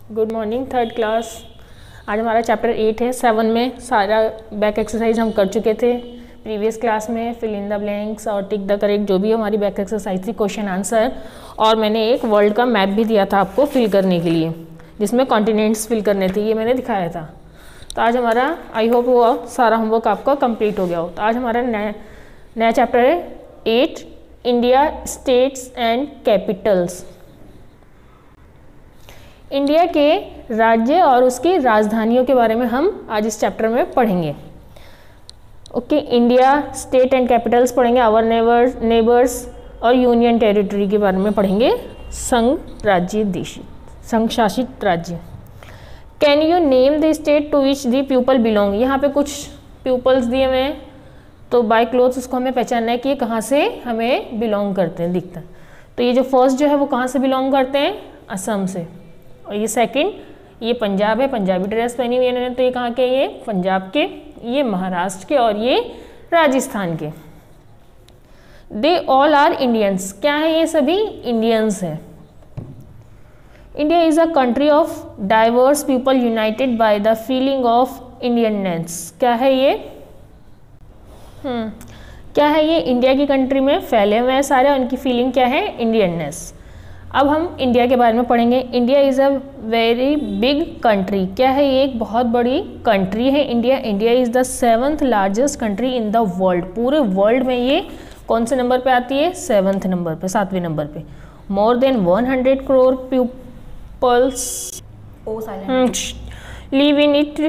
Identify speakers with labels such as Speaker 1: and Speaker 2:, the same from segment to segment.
Speaker 1: Good morning third class. आज हमारा chapter 8 है। 7 में सारा बैक एक्सरसाइज हम कर चुके थे प्रीवियस क्लास में। फिल इन द ब्लैंक्स और टिक द करेक्ट जो भी हमारी बैक एक्सरसाइज थी, क्वेश्चन आंसर, और मैंने एक वर्ल्ड का मैप भी दिया था आपको फिल करने के लिए, जिसमें कॉन्टिनेंट्स फिल करने थे, ये मैंने दिखाया था। तो आज हमारा आई होप वो सारा होमवर्क आपका कंप्लीट हो गया हो। तो आज हमारा नया चैप्टर है 8, India states and Capitals. India के राज्य और उसकी राजधानियों के बारे में हम आज इस चैप्टर में पढ़ेंगे। Okay, India state and capitals पढ़ेंगे, आवर नेबर्स और यूनियन टेरिटरी के बारे में पढ़ेंगे, संघ शासित राज्य। Can you name the state to which the people belong. यहाँ पे कुछ पीपल्स दिए हुए हैं, तो बाय क्लोथ्स उसको हमें पहचानना है कि ये कहाँ से हमें बिलोंग करते हैं, दिखता है। तो ये जो फर्स्ट जो है वो कहाँ से बिलोंग करते हैं, असम से। और ये सेकंड, ये पंजाब है, पंजाबी ड्रेस पहनी हुई है इन्होंने, तो ये कहाँ के, ये पंजाब के, ये महाराष्ट्र के और ये राजस्थान के। दे ऑल आर इंडियंस, क्या है, ये सभी इंडियंस हैं। India is a country of diverse people United by the feeling of Indianness. क्या है ये, क्या है ये, इंडिया की कंट्री में फैले हुए हैं सारे, उनकी फीलिंग क्या है, इंडियननेस। अब हम इंडिया के बारे में पढ़ेंगे। India is a very big country. क्या है ये, एक बहुत बड़ी कंट्री है India. India is the 7th largest country in the world. पूरे वर्ल्ड में ये कौन से नंबर पे आती है, 7th नंबर पे, 7वें नंबर पे। More than 100 crore peoples live in it.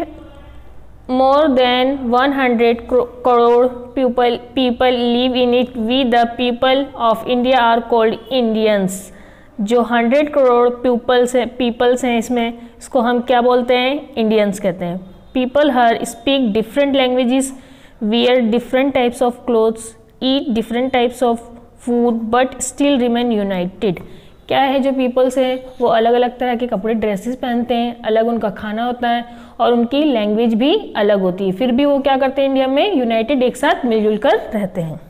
Speaker 1: More than 100 crore people live in it. We the people of India are called Indians. जो 100 करोड़ पीपल्स हैं इसमें, इसको हम क्या बोलते हैं, इंडियंस कहते हैं। People her speak different languages, wear different types of clothes, eat different types of food, but still remain United. क्या है, जो पीपल्स हैं वो अलग अलग तरह के कपड़े, ड्रेसेस पहनते हैं, अलग उनका खाना होता है और उनकी लैंग्वेज भी अलग होती है, फिर भी वो क्या करते हैं, इंडिया में यूनाइटेड, एक साथ मिलजुल कर रहते हैं।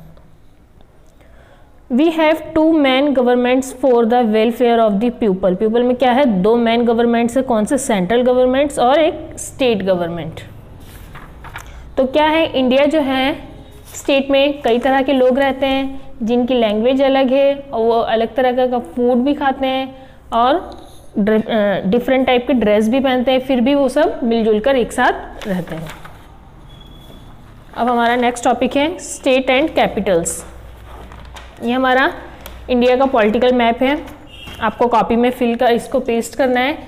Speaker 1: We have 2 main governments for the welfare of the people. People में क्या है, 2 मेन गवर्नमेंट्स है, कौन से, सेंट्रल गवर्नमेंट्स और एक स्टेट गवर्नमेंट। तो क्या है, इंडिया जो है स्टेट में कई तरह के लोग रहते हैं जिनकी लैंग्वेज अलग है और वो अलग तरह का फूड भी खाते हैं और डिफरेंट टाइप के ड्रेस भी पहनते हैं, फिर भी वो सब मिलजुल कर एक साथ रहते हैं। अब हमारा नेक्स्ट टॉपिक है स्टेट एंड कैपिटल्स। ये हमारा इंडिया का पॉलिटिकल मैप है। आपको कॉपी में फिल कर इसको पेस्ट करना है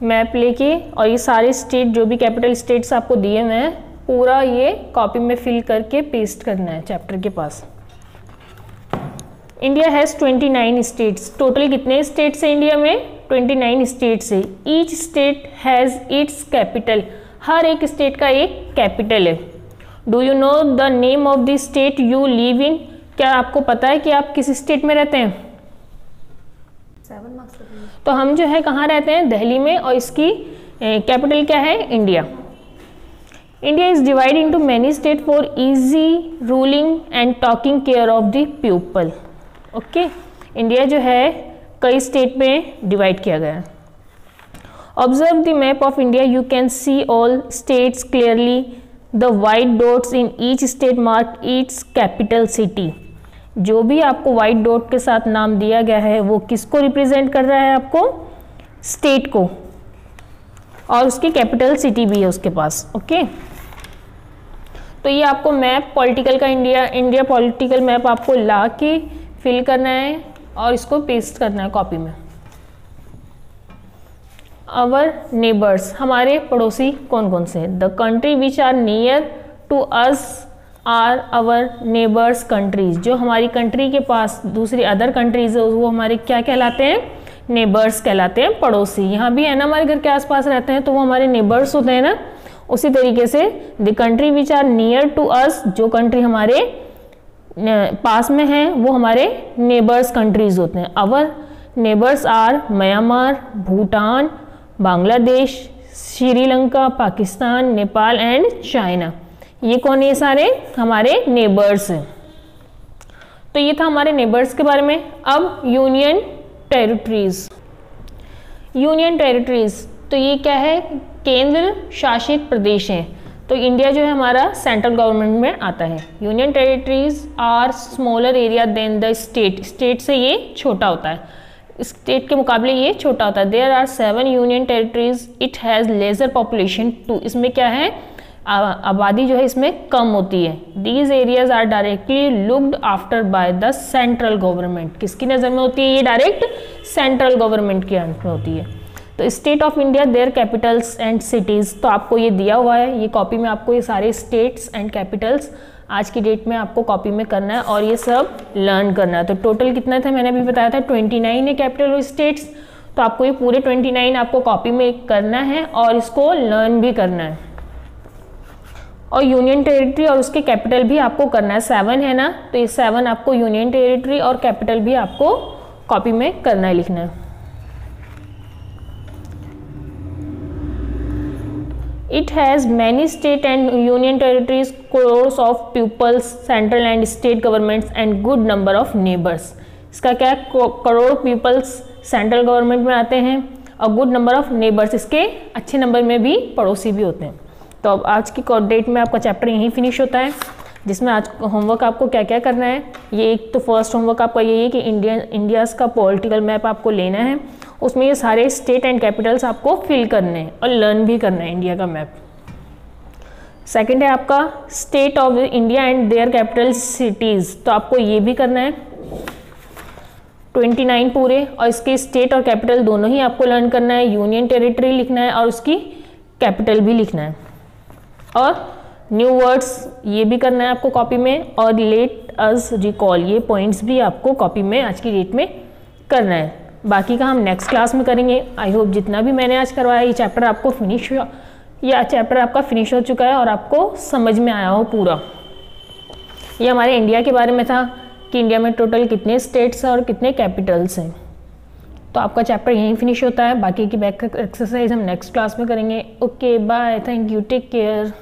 Speaker 1: मैप लेके, और ये सारे स्टेट जो भी कैपिटल स्टेट्स आपको दिए हुए हैं पूरा ये कॉपी में फिल करके पेस्ट करना है चैप्टर के पास। India has 29 states. टोटल कितने स्टेट्स हैं इंडिया में, 29 स्टेट्स है। Each state has its capital. हर एक स्टेट का एक कैपिटल है। Do you know the name of the state you live in. क्या आपको पता है कि आप किस स्टेट में रहते हैं,
Speaker 2: 7 मार्क्स।
Speaker 1: तो हम जो है कहाँ रहते हैं, दिल्ली में, और इसकी कैपिटल क्या है, India. India is divide into many state for easy ruling and talking care of the people. Okay, India जो है कई स्टेट में डिवाइड किया गया है। Observe the map of India, you can see all states clearly. The white dots in each state mark it's capital city. जो भी आपको वाइट डॉट के साथ नाम दिया गया है वो किसको रिप्रेजेंट कर रहा है, आपको स्टेट को, और उसकी कैपिटल सिटी भी है उसके पास। ओके, तो ये आपको मैप पॉलिटिकल का, इंडिया पॉलिटिकल मैप आपको ला के फिल करना है और इसको पेस्ट करना है कॉपी में। आवर नेबर्स, हमारे पड़ोसी कौन कौन से हैं। The country which are near to us are our neighbours countries. जो हमारी कंट्री के पास दूसरी अदर कंट्रीज है वो हमारे क्या कहलाते हैं, नेबर्स कहलाते हैं, पड़ोसी। यहाँ भी है ना, हमारे घर के आसपास रहते हैं तो वो हमारे नेबर्स होते हैं ना। उसी तरीके से the country which are near to us, जो कंट्री हमारे पास में है वो हमारे नेबर्स कंट्रीज होते हैं। Our neighbours are Myanmar, Bhutan, Bangladesh, Sri Lanka, Pakistan, Nepal and China. ये कौन है, सारे हमारे नेबर्स हैं। तो ये था हमारे नेबर्स के बारे में। अब यूनियन टेरिटरीज। यूनियन टेरिटरीज तो ये क्या है, केंद्र शासित प्रदेश हैं। तो इंडिया जो है हमारा सेंट्रल गवर्नमेंट में आता है। Union territories are smaller area than the state, state से ये छोटा होता है, स्टेट के मुकाबले ये छोटा होता है। There are 7 union territories, it has larger population 2, इसमें क्या है, आबादी जो है इसमें कम होती है। These areas are directly looked after by the central government, किसकी नज़र में होती है, ये डायरेक्ट सेंट्रल गवर्नमेंट की अंडर में होती है। तो state of India, their capitals and cities, तो आपको ये दिया हुआ है, ये कॉपी में आपको ये सारे स्टेट्स एंड कैपिटल्स आज की डेट में आपको कॉपी में करना है और ये सब लर्न करना है। तो टोटल कितना था, मैंने अभी बताया था 29 है कैपिटल और स्टेट्स, तो आपको ये पूरे 29 आपको कॉपी में करना है और इसको लर्न भी करना है। और यूनियन टेरिटरी और उसके कैपिटल भी आपको करना है, 7 है ना, तो ये 7 आपको यूनियन टेरिटरी और कैपिटल भी आपको कॉपी में करना है, लिखना है। It has many state and union territories, crores of pupils, central and state governments and good number of neighbors. इसका क्या है, करोड़ पीपल्स सेंट्रल गवर्नमेंट में आते हैं और गुड नंबर ऑफ नेबर्स, इसके अच्छे नंबर में भी पड़ोसी भी होते हैं। तो अब आज की डेट में आपका चैप्टर यहीं फिनिश होता है, जिसमें आज होमवर्क आपको क्या क्या करना है। ये एक तो फर्स्ट होमवर्क आपका यही है कि इंडियाज़ का पॉलिटिकल मैप आपको लेना है, उसमें ये सारे स्टेट एंड कैपिटल्स आपको फिल करने हैं और लर्न भी करना है इंडिया का मैप। सेकंड है आपका state of India and their capital cities, तो आपको ये भी करना है 29 पूरे, और इसके स्टेट और कैपिटल दोनों ही आपको लर्न करना है। यूनियन टेरिटरी लिखना है और उसकी कैपिटल भी लिखना है, और न्यू वर्ड्स ये भी करना है आपको कॉपी में, और लेट अस रिकॉल, ये पॉइंट्स भी आपको कॉपी में आज की डेट में करना है। बाकी का हम नेक्स्ट क्लास में करेंगे। आई होप जितना भी मैंने आज करवाया ये चैप्टर आपको फिनिश हुआ, या चैप्टर आपका फिनिश हो चुका है और आपको समझ में आया हो पूरा। ये हमारे इंडिया के बारे में था कि इंडिया में टोटल कितने स्टेट्स हैं और कितने कैपिटल्स हैं। तो आपका चैप्टर यहीं फिनिश होता है, बाकी की बैक एक्सरसाइज हम नेक्स्ट क्लास में करेंगे। Okay bye, thank you, take care.